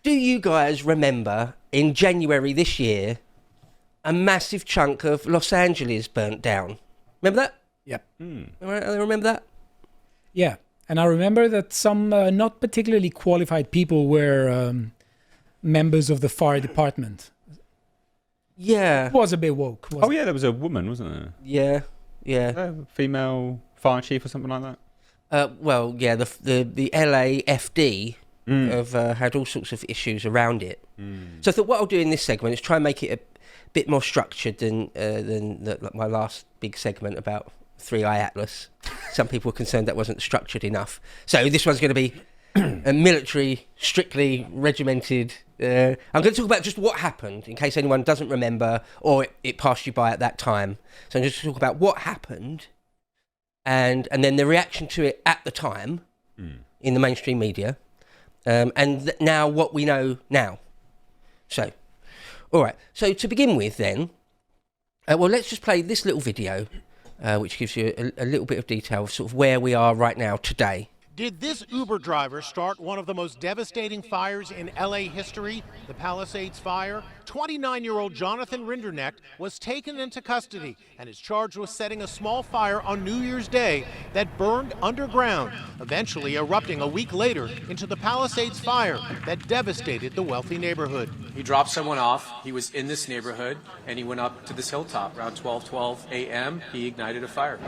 Do you guys remember in January this year, a massive chunk of Los Angeles burnt down? Remember that? Yep. Remember that? Yeah. And I remember that some not particularly qualified people were members of the fire department. Yeah. It was a bit woke. Oh, yeah, there was a woman, wasn't there? Yeah, yeah. A female fire chief or something like that? Well, yeah, the LAFD have had all sorts of issues around it. So I thought what I'll do in this segment is try and make it a bit more structured than like my last big segment about Three Eye Atlas. Some people were concerned that wasn't structured enough. So this one's going to be a military, strictly regimented. I'm going to talk about just what happened, in case anyone doesn't remember or it passed you by at that time. So I'm just going to talk about what happened and then the reaction to it at the time in the mainstream media, and now what we know now. So, all right. So to begin with then, well, let's just play this little video, which gives you a little bit of detail of sort of where we are right now today. Did this Uber driver start one of the most devastating fires in LA history, the Palisades fire? 29-year-old Jonathan Rinderknecht was taken into custody and is charged with setting a small fire on New Year's Day that burned underground, eventually erupting a week later into the Palisades fire that devastated the wealthy neighborhood. He dropped someone off. He was in this neighborhood, and he went up to this hilltop around 12:12 a.m. He ignited a fire.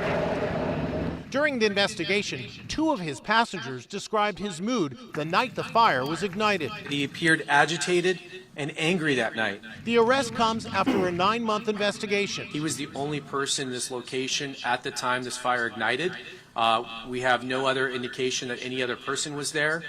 During the investigation, 2 of his passengers described his mood the night the fire was ignited. He appeared agitated and angry that night. The arrest comes after a 9-month investigation. He was the only person in this location at the time this fire ignited. We have no other indication that any other person was there.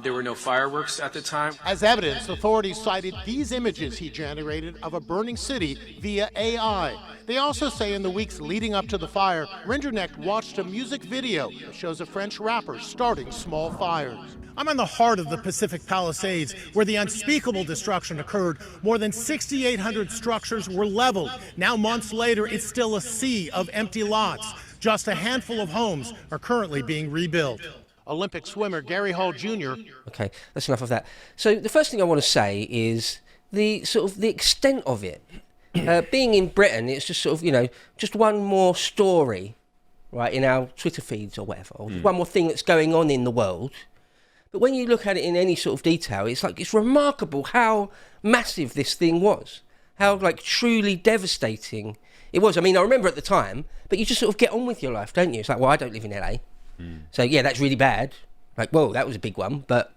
There were no fireworks at the time. As evidence, authorities cited these images he generated of a burning city via AI. They also say in the weeks leading up to the fire, Rinderknecht watched a music video that shows a French rapper starting small fires. I'm in the heart of the Pacific Palisades, where the unspeakable destruction occurred. More than 6,800 structures were leveled. Now, months later, it's still a sea of empty lots. Just a handful of homes are currently being rebuilt. Olympic swimmer Gary Hall Jr. Okay, that's enough of that. So the first thing I want to say is the sort of the extent of it. Being in Britain, it's just sort of, just one more story, right, in our Twitter feeds or whatever, or one more thing that's going on in the world. But when you look at it in any sort of detail, it's remarkable how massive this thing was, how truly devastating it was. I mean, I remember at the time, but you just sort of get on with your life, don't you? It's like, well, I don't live in LA. So yeah, that's really bad. Whoa, that was a big one, but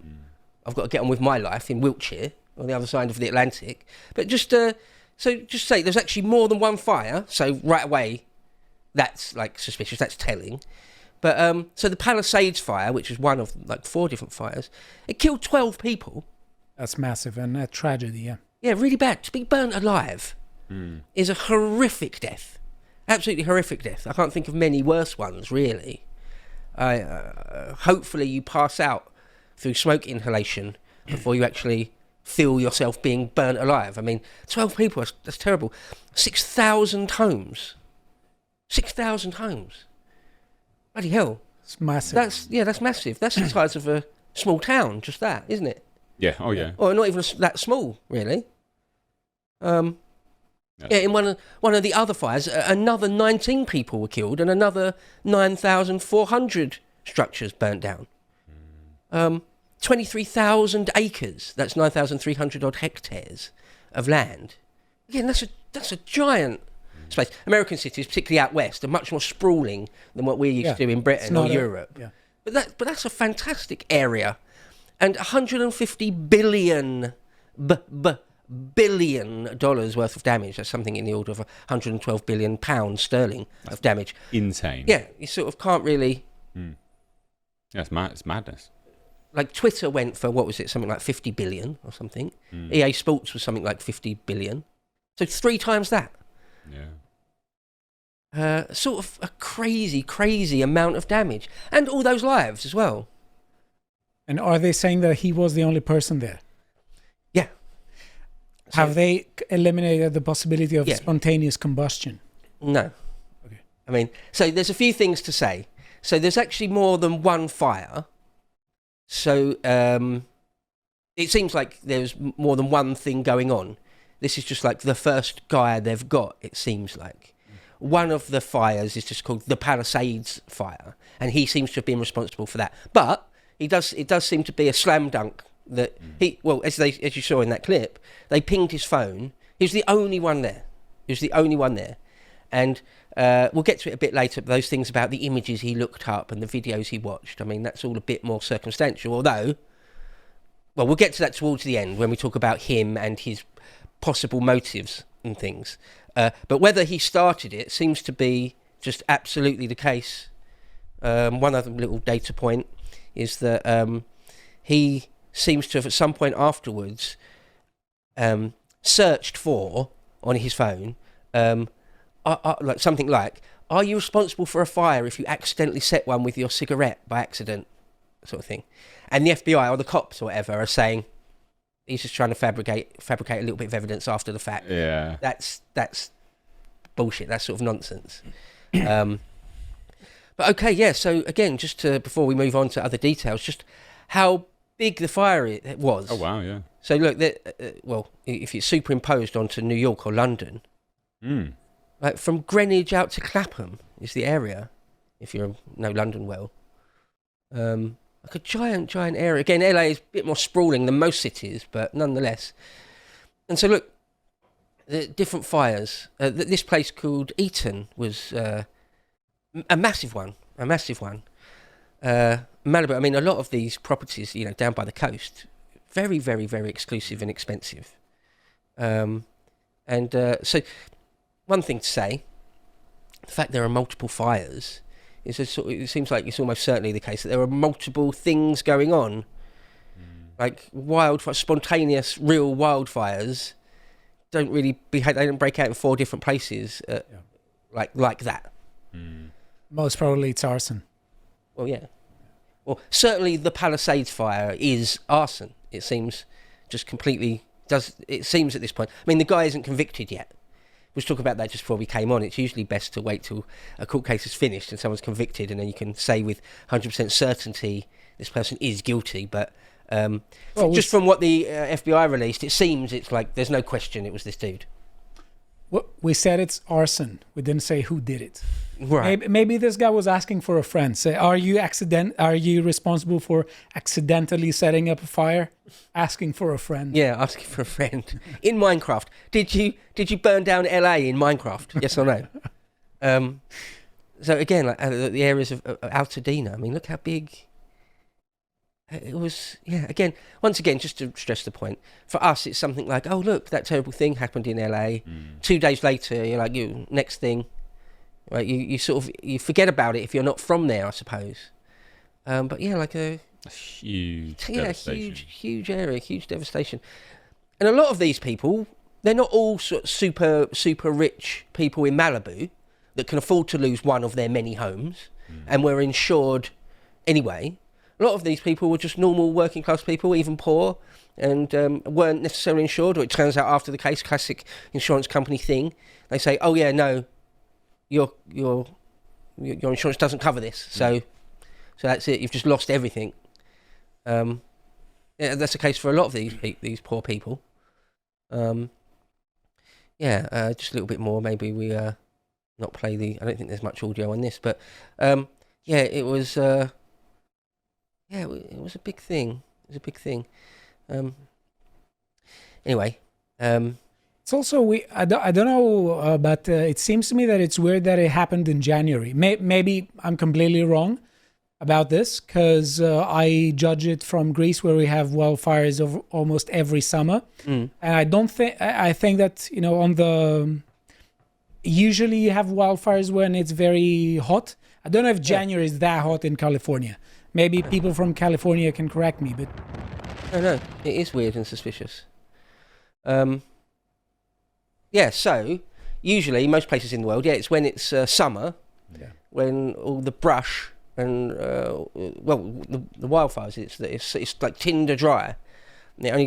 I've got to get on with my life in Wiltshire, on the other side of the Atlantic. But just say there's actually more than one fire, so right away, that's suspicious, that's telling. But so the Palisades fire, which was one of 4 different fires, it killed 12 people. That's massive and a tragedy, yeah. Yeah, really bad. To be burnt alive is a horrific death. Absolutely horrific death. I can't think of many worse ones, really. Hopefully you pass out through smoke inhalation before you actually feel yourself being burnt alive. I mean, 12 people, that's terrible. 6,000 homes. 6,000 homes. Bloody hell. It's massive. That's massive. That's the size of a small town, just that, isn't it? Yeah, oh yeah. Or not even that small, really. Yeah, in one of the other fires, another 19 people were killed and another 9,400 structures burnt down. 23,000 acres, that's 9,300 odd hectares of land. Again, that's a giant space. American cities, particularly out west, are much more sprawling than what we're used to in Britain or Europe. Yeah. But that's a fantastic area. And $150 billion dollars worth of damage. That's something in the order of 112 billion pounds sterling of damage. Insane. Yeah, you sort of can't really... Yeah, it's madness. Twitter went for, what was it, something like 50 billion or something. EA Sports was something like 50 billion. So 3 times that. Yeah. Sort of a crazy, crazy amount of damage. And all those lives as well. And are they saying that he was the only person there? Yeah. Have they eliminated the possibility of spontaneous combustion? No. Okay. I mean, so there's a few things to say. So there's actually more than one fire. So it seems like there's more than one thing going on. This is just like the first guy they've got, it seems like. One of the fires is just called the Palisades fire, and he seems to have been responsible for that. But it does seem to be a slam dunk that as you saw in that clip, they pinged his phone. He was the only one there. And we'll get to it a bit later, but those things about the images he looked up and the videos he watched, I mean, that's all a bit more circumstantial, although, well, we'll get to that towards the end when we talk about him and his possible motives and things. But whether he started it seems to be just absolutely the case. One other little data point is that he seems to have at some point afterwards searched for, on his phone, like something like, are you responsible for a fire if you accidentally set one with your cigarette by accident, sort of thing. And the FBI or the cops or whatever are saying, he's just trying to fabricate a little bit of evidence after the fact. Yeah. That's bullshit. That's sort of nonsense. But okay, yeah. So again, just before we move on to other details, just how big the fire it was. Oh wow, yeah. So look, if it's superimposed onto New York or London, like from Greenwich out to Clapham is the area. If you know London well, like a giant area. Again, LA is a bit more sprawling than most cities, but nonetheless. And so look, the different fires. This place called Eaton was a massive one. Malibu. I mean, a lot of these properties, down by the coast, very, very, very exclusive and expensive. So one thing to say, the fact there are multiple fires is it seems like it's almost certainly the case that there are multiple things going on, like spontaneous, real wildfires. Don't really behave. They don't break out in 4 different places, like that. Most probably it's arson. Well, yeah. Well, certainly the Palisades fire is arson. It seems just completely does. It seems at this point. I mean, the guy isn't convicted yet. We was talking about that just before we came on. It's usually best to wait till a court case is finished and someone's convicted, and then you can say with 100% certainty this person is guilty. But just from what the FBI released, it seems it's like there's no question it was this dude. Well, we said it's arson. We didn't say who did it. Right. Maybe this guy was asking for a friend. Say, are you responsible for accidentally setting up a fire? Asking for a friend. Yeah, asking for a friend in Minecraft. Did you burn down LA in Minecraft? Yes or no? So again, like the areas of Altadena. I mean, look how big it was. Yeah. Once again, just to stress the point, for us, it's something like, oh look, that terrible thing happened in LA. 2 days later, you're like, next thing. Right, you forget about it if you're not from there, I suppose. But yeah, like a huge area, huge devastation. And a lot of these people, they're not all sort of super rich people in Malibu that can afford to lose one of their many homes and were insured anyway. A lot of these people were just normal working class people, even poor, and weren't necessarily insured. Or it turns out after the case, classic insurance company thing, they say, oh yeah, no, your insurance doesn't cover this, so that's it. You've just lost everything. Yeah, that's the case for a lot of these poor people. Just a little bit more. Maybe we not play the. I don't think there's much audio on this, but it was. It was a big thing. Anyway. It's also I don't know, but it seems to me that it's weird that it happened in January. Maybe I'm completely wrong about this, because I judge it from Greece, where we have wildfires of almost every summer, and I think that usually you have wildfires when it's very hot. I don't know if January is that hot in California. Maybe people from California can correct me, but no, it is weird and suspicious. So usually most places in the world, it's when it's summer, when all the brush and the wildfires, it's like tinder dry. Natural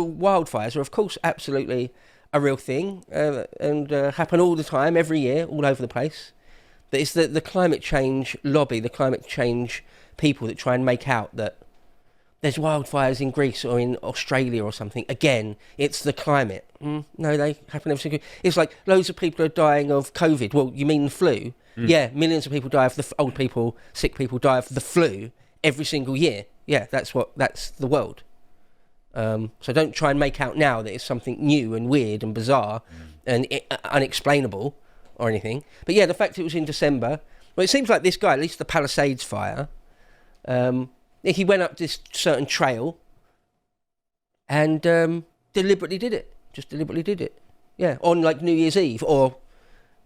wildfires are of course absolutely a real thing and happen all the time, every year, all over the place. But it's the climate change lobby, the climate change people that try and make out that, there's wildfires in Greece or in Australia or something. Again, it's the climate. No, they happen every single. It's like loads of people are dying of COVID. Well, you mean the flu? Yeah, millions of people die of the old people, sick people die of the flu every single year. Yeah, that's the world. So don't try and make out now that it's something new and weird and bizarre and unexplainable or anything. But yeah, the fact it was in December. Well, it seems like this guy, at least the Palisades fire. He went up this certain trail and deliberately did it. Just deliberately did it. Yeah, on like New Year's Eve or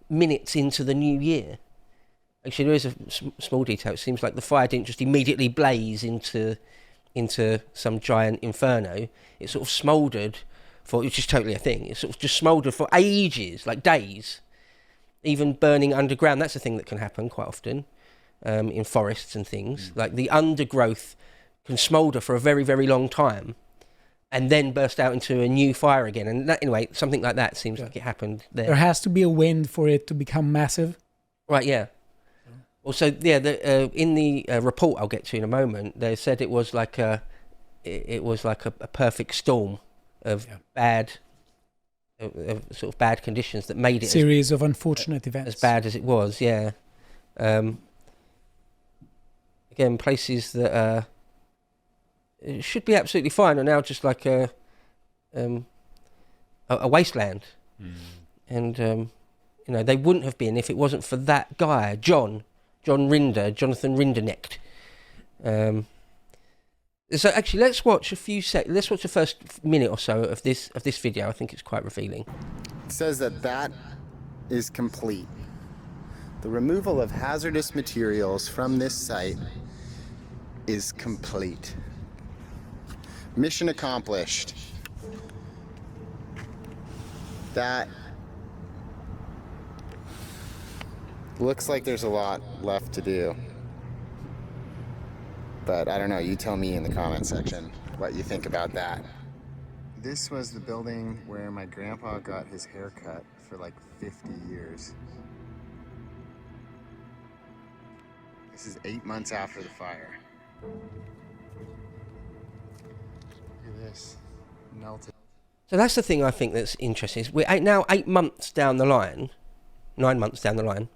minutes into the new year. Actually, there is a small detail. It seems like the fire didn't just immediately blaze into some giant inferno. It sort of smouldered which is totally a thing. It sort of just smouldered for ages, like days, even burning underground. That's a thing that can happen quite often. In forests and things, like the undergrowth can smoulder for a very, very long time and then burst out into a new fire again. And that, anyway, something like that seems like it happened there. There has to be a wind for it to become massive. Right, yeah. Also, yeah, in the report I'll get to in a moment, they said it was like a perfect storm of bad sort of bad conditions that made it series of unfortunate events. As bad as it was, yeah. Again, places that should be absolutely fine are now just like a wasteland, and they wouldn't have been if it wasn't for that guy, Jonathan Rinderknecht. So actually, let's watch let's watch the first minute or so of this video. I think it's quite revealing. It says that is complete. The removal of hazardous materials from this site is complete. Mission accomplished. That looks like there's a lot left to do. But I don't know, you tell me in the comment section what you think about that. This was the building where my grandpa got his hair cut for like 50 years. This is 8 months after the fire. Look at this, melted. So that's the thing I think that's interesting. Is we're now 8 months down the line, 9 months down the line,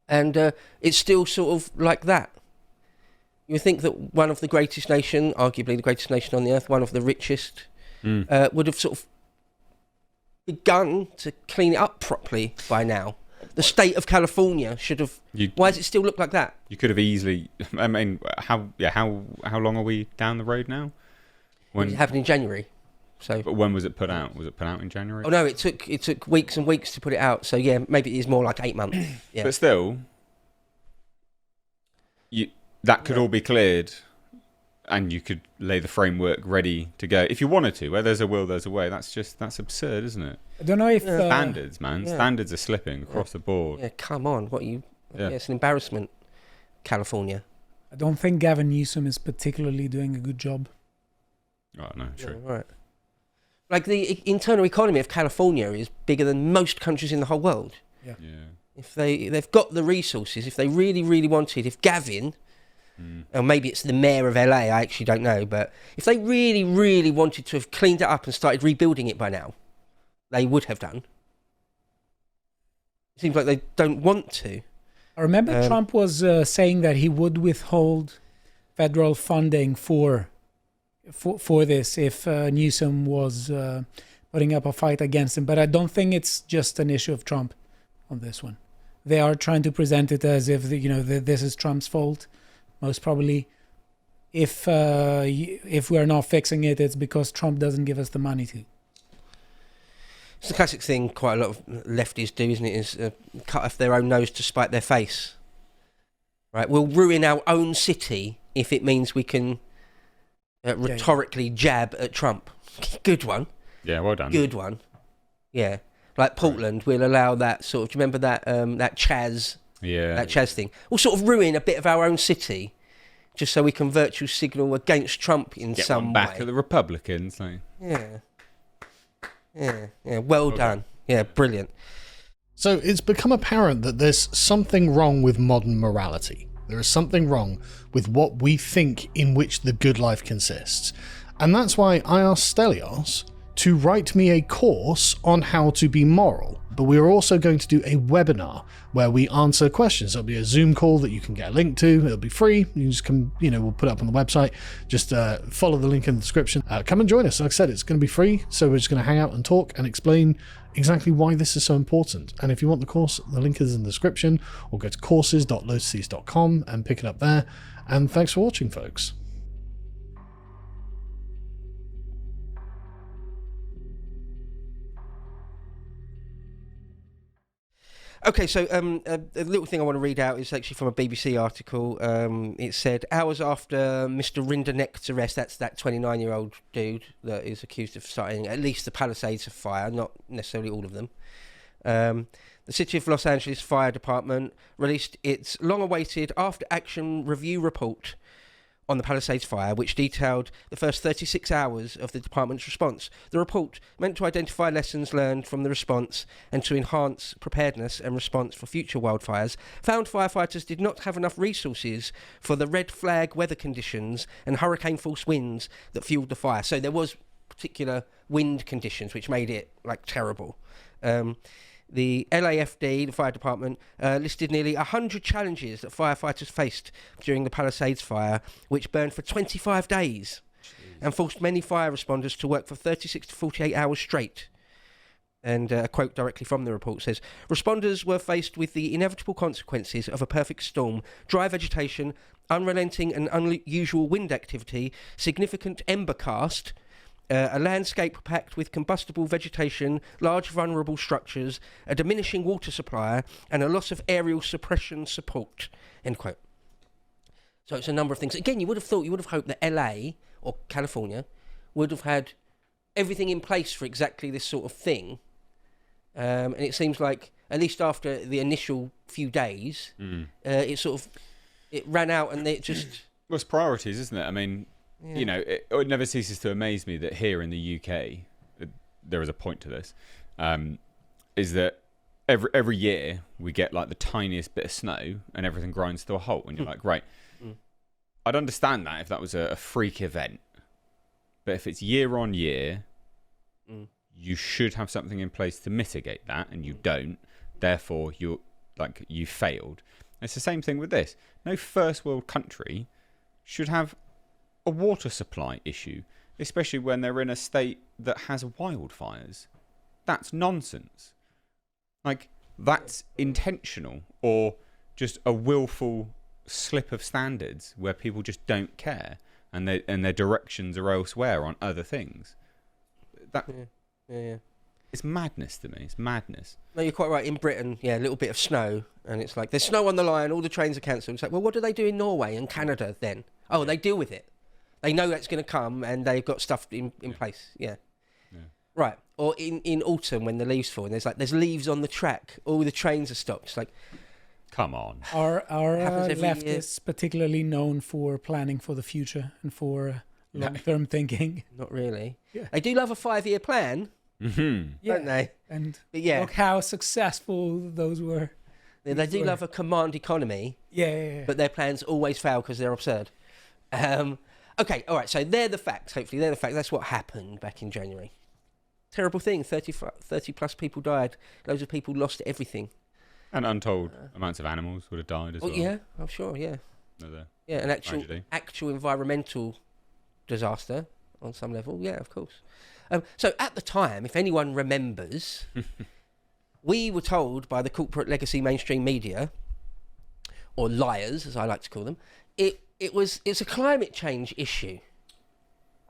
and it's still sort of like that. You would think that one of the greatest nation, arguably the greatest nation on the earth, one of the richest, would have sort of begun to clean it up properly by now. The state of California should have. Why does it still look like that? You could have easily. I mean, how long are we down the road now? It happened in January. So. But when was it put out? Was it put out in January? Oh no, it took weeks and weeks to put it out. So yeah, maybe it is more like 8 months. Yeah. But still, that could all be cleared, and you could lay the framework ready to go if you wanted to. Where there's a will, there's a way. That's absurd, isn't it? I don't know if standards, man. Yeah. Standards are slipping across the board. Yeah, come on. What you? Yeah. It's an embarrassment, California. I don't think Gavin Newsom is particularly doing a good job. Oh no, true. Yeah, right. Like the internal economy of California is bigger than most countries in the whole world. Yeah. If they've got the resources, if they really, really wanted, if Gavin, or maybe it's the mayor of LA, I actually don't know, but if they really, really wanted to have cleaned it up and started rebuilding it by now, they would have done. It seems like they don't want to. I remember Trump was saying that he would withhold federal funding for this if Newsom was putting up a fight against him. But I don't think it's just an issue of Trump on this one. They are trying to present it as if this is Trump's fault. Most probably, if we are not fixing it, it's because Trump doesn't give us the money to. It's the classic thing quite a lot of lefties do, isn't it? Is cut off their own nose to spite their face. Right? We'll ruin our own city if it means we can rhetorically jab at Trump. Good one. Yeah, well done. Good one. Yeah, like Portland, we'll allow that sort of. Do you remember that that Chaz? Yeah. That Chaz thing. We'll sort of ruin a bit of our own city, just so we can virtue signal against Trump in some way. Get one back at the Republicans, like. Yeah. Well done. Yeah, brilliant. So it's become apparent that there's something wrong with modern morality. There is something wrong with what we think in which the good life consists. And that's why I asked Stelios to write me a course on how to be moral. But we are also going to do a webinar where we answer questions. There'll be a Zoom call that you can get a link to. It'll be free. You can just come, we'll put it up on the website. Just follow the link in the description. Come and join us. Like I said, it's going to be free. So we're just going to hang out and talk and explain exactly why this is so important. And if you want the course, the link is in the description, or go to courses.lotuses.com and pick it up there. And thanks for watching, folks. Okay, so a little thing I want to read out is actually from a BBC article. It said, hours after Mr. Rinderknecht's arrest, that's that 29-year-old dude that is accused of starting at least the Palisades of fire, not necessarily all of them. The City of Los Angeles Fire Department released its long-awaited after-action review report on the Palisades fire, which detailed the first 36 hours of the department's response. The report, meant to identify lessons learned from the response and to enhance preparedness and response for future wildfires, found firefighters did not have enough resources for the red flag weather conditions and hurricane-force winds that fueled the fire. So there was particular wind conditions which made it terrible. The LAFD, the fire department, listed nearly 100 challenges that firefighters faced during the Palisades fire, which burned for 25 days and forced many fire responders to work for 36 to 48 hours straight. And a quote directly from the report says, responders were faced with the inevitable consequences of a perfect storm, dry vegetation, unrelenting and unusual wind activity, significant ember cast, a landscape packed with combustible vegetation, large vulnerable structures, a diminishing water supply, and a loss of aerial suppression support, end quote. So it's a number of things. Again, you would have hoped that LA or California would have had everything in place for exactly this sort of thing. And it seems like, at least after the initial few days, it ran out and it just... Well, it's priorities, isn't it? I mean... Yeah. It never ceases to amaze me that here in the UK, there is a point to this, is that every year we get the tiniest bit of snow and everything grinds to a halt, and you're like, right, I'd understand that if that was a freak event, but if it's year on year, you should have something in place to mitigate that, and you don't. Therefore, you failed. It's the same thing with this. No first world country should have a water supply issue, especially when they're in a state that has wildfires. That's nonsense. That's intentional, or just a willful slip of standards where people just don't care and their directions are elsewhere on other things. It's madness to me. It's madness. No, you're quite right. In Britain, a little bit of snow, and it's there's snow on the line, all the trains are cancelled. It's well, what do they do in Norway and Canada then? Oh, they deal with it. They know that's going to come, and they've got stuff in place. Yeah. Right. Or in autumn when the leaves fall, and there's leaves on the track. All the trains are stopped. It's come on. Our left is particularly known for planning for the future and for long-term thinking. Not really. Yeah. They do love a 5-year plan, don't they? And look how successful those were. They do love a command economy. Yeah. But their plans always fail because they're absurd. Okay, all right, so they're the facts, hopefully. They're the facts. That's what happened back in January. Terrible thing. 30 plus people died. Loads of people lost everything. And untold amounts of animals would have died as well. Yeah, I'm sure, yeah. An actual environmental disaster on some level. Yeah, of course. So at the time, if anyone remembers, we were told by the corporate legacy mainstream media, or liars, as I like to call them, it's a climate change issue.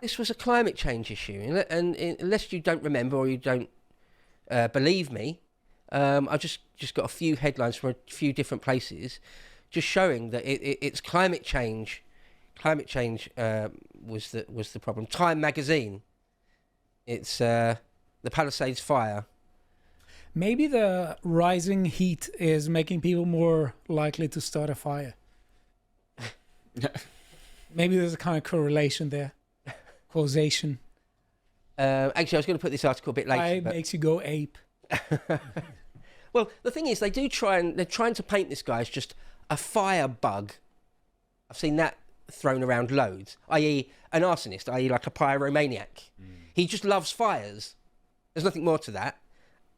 This was a climate change issue, and unless you don't remember or you don't believe me, I just got a few headlines from a few different places, just showing that it's climate change. Climate change was the problem. Time magazine. It's the Palisades fire. Maybe the rising heat is making people more likely to start a fire. Maybe there's a kind of correlation there. Causation. Actually, I was going to put this article a bit later. Why makes you go ape? Well, the thing is, they're trying to paint this guy as just a firebug I've seen that thrown around loads, i.e. an arsonist, i.e. like a pyromaniac. He just loves fires. There's nothing more to that.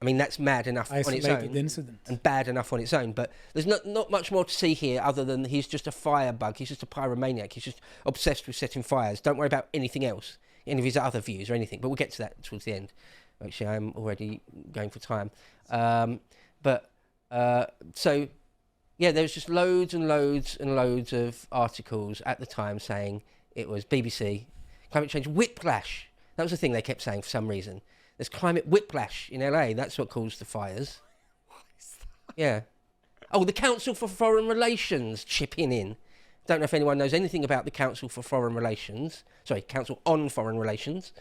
I mean, that's mad enough on its Isolated own incident. and bad enough on its own, but there's not much more to see here other than he's just a firebug. He's just a pyromaniac. He's just obsessed with setting fires. Don't worry about anything else, any of his other views or anything, but we'll get to that towards the end. Actually, I'm already going for time. So, yeah, there was just loads and loads and loads of articles at the time saying it was BBC, climate change whiplash. That was the thing they kept saying for some reason. There's climate whiplash in LA. That's what caused the fires. What is that? Yeah. Oh, the Council for Foreign Relations chipping in. Don't know if anyone knows anything about the Council for Foreign Relations. Sorry, Council on Foreign Relations.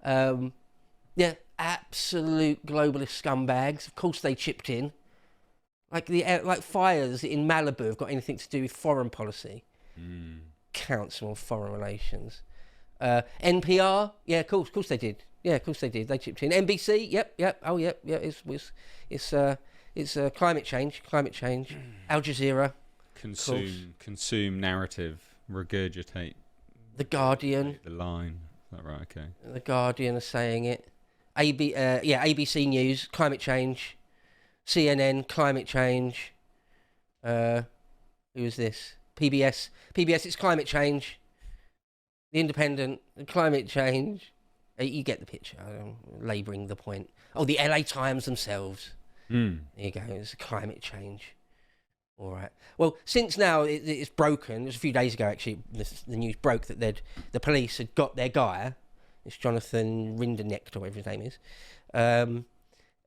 Yeah, absolute globalist scumbags. Of course they chipped in. Like fires in Malibu have got anything to do with foreign policy. Council on Foreign Relations. NPR, yeah, of course they did. Yeah, of course they did. They chipped in. NBC, yep. Oh, yep. It's climate change. Al Jazeera. Consume narrative, regurgitate. The Guardian. The line. Is that right? Okay. The Guardian are saying it. ABC News, climate change. CNN, climate change. Who is this? PBS, it's climate change. The Independent, climate change. You get the picture. I'm labouring the point. Oh, the LA Times themselves. There you go. It's climate change. All right. Well, since now it's broken. It was a few days ago, actually, the news broke that the police had got their guy. It's Jonathan Rinderknecht, or whatever his name is. And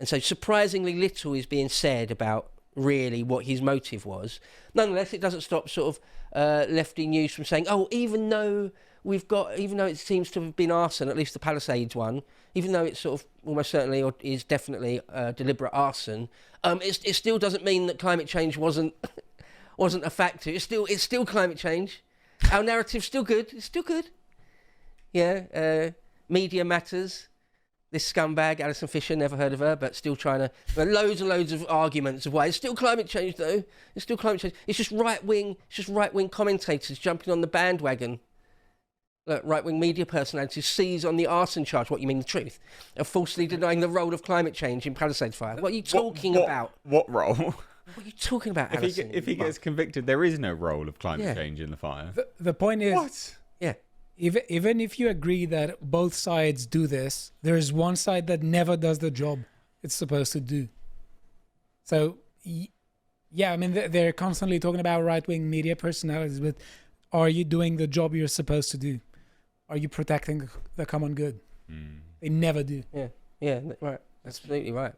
so surprisingly little is being said about really what his motive was. Nonetheless, it doesn't stop sort of lefty news from saying, oh, even though it seems to have been arson, at least the Palisades one, even though it's sort of almost certainly or is definitely deliberate arson, it still doesn't mean that climate change wasn't a factor. It's still climate change. Our narrative's still good. It's still good. Yeah. Media matters. This scumbag, Alison Fisher, never heard of her, but still trying to... But loads and loads of arguments of why it's still climate change, though. It's still climate change. It's just right-wing commentators jumping on the bandwagon. Look, right-wing media personalities seize on the arson charge. What, you mean the truth? Of falsely denying the role of climate change in Palisades fire. What are you talking about? What role? What are you talking about, Alison? If he gets convicted, there is no role of climate change in the fire. The point is... What? Yeah. Even if you agree that both sides do this, there is one side that never does the job it's supposed to do. So, yeah, I mean, they're constantly talking about right-wing media personalities, but are you doing the job you're supposed to do? Are you protecting the common good? They never do. Yeah, right. Absolutely right.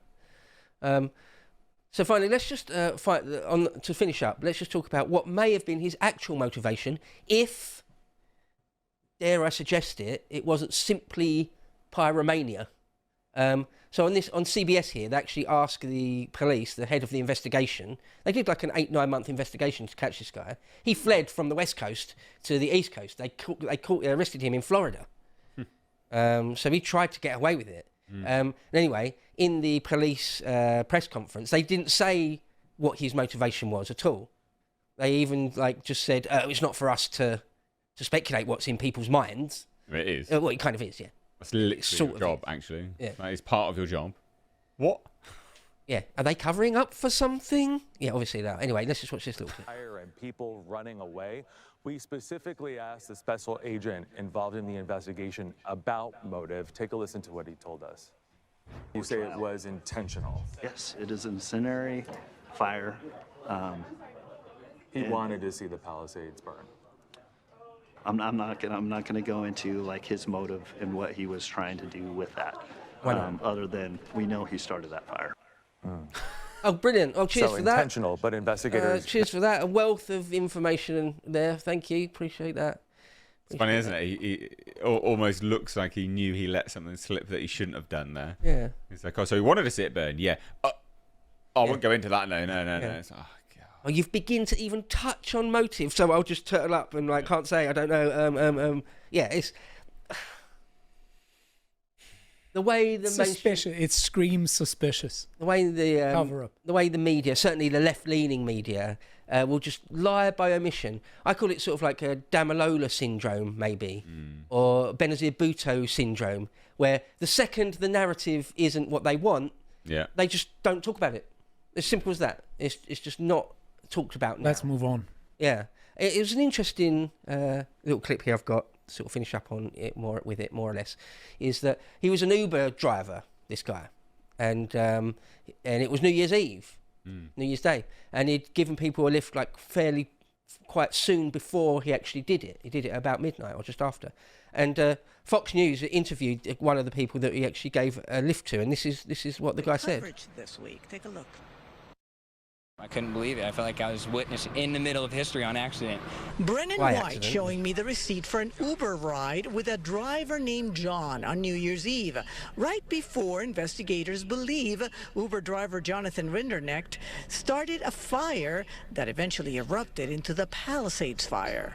So finally, let's just to finish up, let's just talk about what may have been his actual motivation if... dare I suggest it wasn't simply pyromania. So on CBS here, they actually asked the police, the head of the investigation, they did like an 8-9 month investigation to catch this guy. He fled from the West Coast to the East Coast. They arrested him in Florida. So he tried to get away with it. And anyway, in the police press conference, they didn't say what his motivation was at all. They even just said, it's not for us to speculate what's in people's minds. It is. Well, it kind of is, yeah. That's literally your job, actually. Yeah. That is part of your job. What? Yeah. Are they covering up for something? Yeah, obviously they are. Anyway, let's just watch this little clip. Fire and people running away. We specifically asked the special agent involved in the investigation about motive. Take a listen to what he told us. You say it was intentional. Yes, it is an incendiary fire. He wanted to see the Palisades burn. I'm not gonna go into his motive and what he was trying to do with that. Other than we know he started that fire. Oh, brilliant! Oh, cheers for that. Intentional, but investigators. Cheers for that. A wealth of information there. Thank you. Appreciate that. It's funny, isn't it? He almost looks like he knew he let something slip that he shouldn't have done there. Yeah. It's like, oh, so he wanted to see it burn. Yeah. I won't go into that. No. It's like, Oh, you've begun to even touch on motive, so I'll just turtle up and can't say. I don't know. Yeah, it's. the way the Suspicious. It screams suspicious. the way the Cover up. the way the media, certainly the left-leaning media, will just lie by omission. I call it sort of like a Damalola syndrome, maybe, or Benazir Bhutto syndrome, where the second the narrative isn't what they want, they just don't talk about it. As simple as that. It's just not talked about now. Let's move on. Yeah, it was an interesting little clip here I've got. Sort of finish up on it more or less, is that he was an Uber driver, this guy, and it was New Year's Eve, New Year's Day, and he'd given people a lift like quite soon before he actually did it. He did it about midnight or just after, and Fox News interviewed one of the people that he actually gave a lift to, and this is what the guy said. This week, take a look. I couldn't believe it. I felt like I was witness in the middle of history on accident. Brennan White showing me the receipt for an Uber ride with a driver named John on New Year's Eve, right before investigators believe Uber driver Jonathan Rinderknecht started a fire that eventually erupted into the Palisades fire.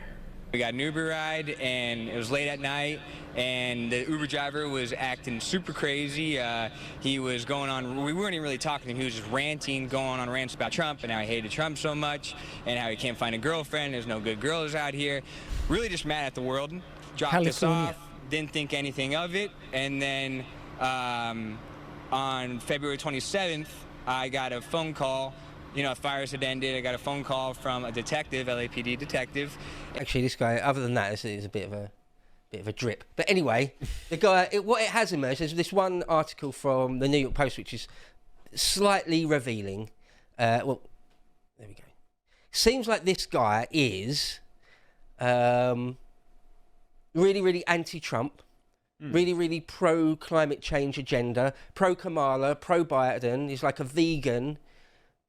We got an Uber ride, and it was late at night, and the Uber driver was acting super crazy. He was going on, we weren't even really talking to him, he was just ranting, going on rants about Trump and how he hated Trump so much, and how he can't find a girlfriend, there's no good girls out here. Really just mad at the world. Dropped us off, didn't think anything of it, and then on February 27th, I got a phone call. You know, fires had ended. I got a phone call from a detective, LAPD detective. Actually, this guy, other than that, is a bit of a drip. But anyway, the guy, what it has emerged is this one article from the New York Post, which is slightly revealing. Well, there we go. Seems like this guy is really, really anti-Trump, really, really pro-climate change agenda, pro-Kamala, pro-Biden. He's like a vegan.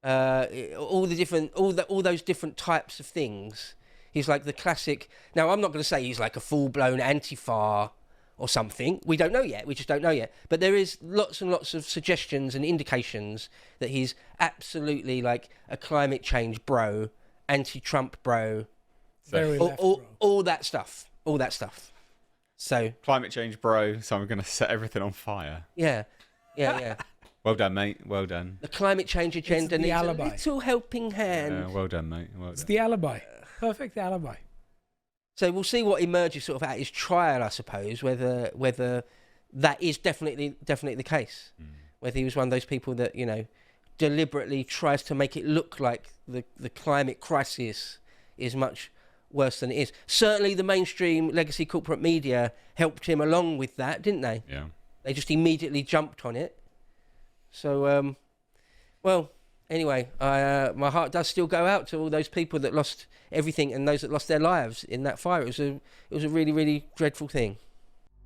All those different types of things. He's like the classic. Now, I'm not going to say he's like a full-blown Antifa or something. We don't know yet. We just don't know yet. But there is lots and lots of suggestions and indications that he's absolutely like a climate change bro, anti-Trump bro, Very left bro. All that stuff. All that stuff. So climate change bro. So I'm going to set everything on fire. Yeah. Well done, mate. Well done. The climate change agenda needs alibi. a little helping hand. Yeah, well done, mate. Well It's done. the alibi. Perfect alibi. So we'll see what emerges sort of at his trial, I suppose, whether that is definitely the case. Whether he was one of those people that, you know, deliberately tries to make it look like the climate crisis is much worse than it is. Certainly the mainstream legacy corporate media helped him along with that, didn't they? Yeah. They just immediately jumped on it. So, well, anyway, my heart does still go out to all those people that lost everything and those that lost their lives in that fire. It was a really, really dreadful thing.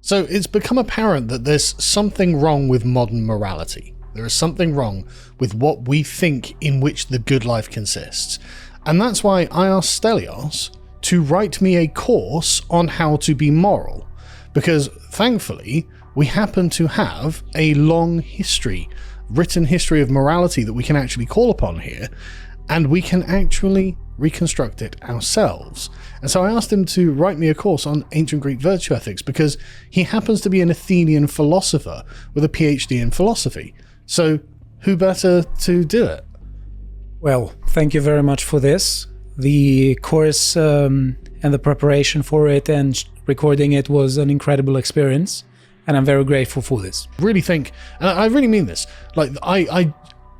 So it's become apparent that there's something wrong with modern morality. There is something wrong with what we think in which the good life consists. And that's why I asked Stelios to write me a course on how to be moral. Because thankfully, we happen to have a long history, written history of morality that we can actually call upon here, and we can actually reconstruct it ourselves. And so I asked him to write me a course on ancient Greek virtue ethics because he happens to be an Athenian philosopher with a PhD in philosophy. So who better to do it? Well, thank you very much for this. The course and the preparation for it and recording it was an incredible experience. And I'm very grateful for this. Really think, and I really mean this, like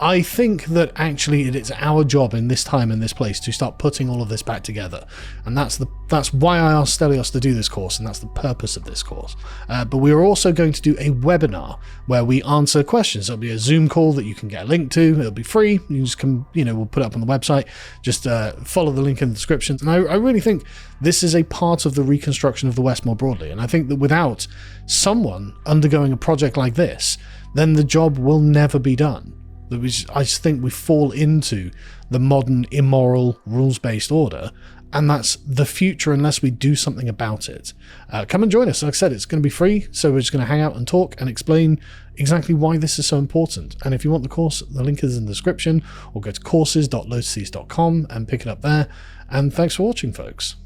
I think that actually it is our job in this time and this place to start putting all of this back together. And that's why I asked Stelios to do this course, and that's the purpose of this course. But we are also going to do a webinar where we answer questions. There'll be a Zoom call that you can get a link to. It'll be free. You just come, we'll put it up on the website. Just follow the link in the description. And I really think this is a part of the reconstruction of the West more broadly. And I think that without someone undergoing a project like this, then the job will never be done. I just think we fall into the modern, immoral, rules-based order, and that's the future unless we do something about it. Come and join us. Like I said, it's going to be free, so we're just going to hang out and talk and explain exactly why this is so important. And if you want the course, the link is in the description, or go to courses.lotuses.com and pick it up there. And thanks for watching, folks.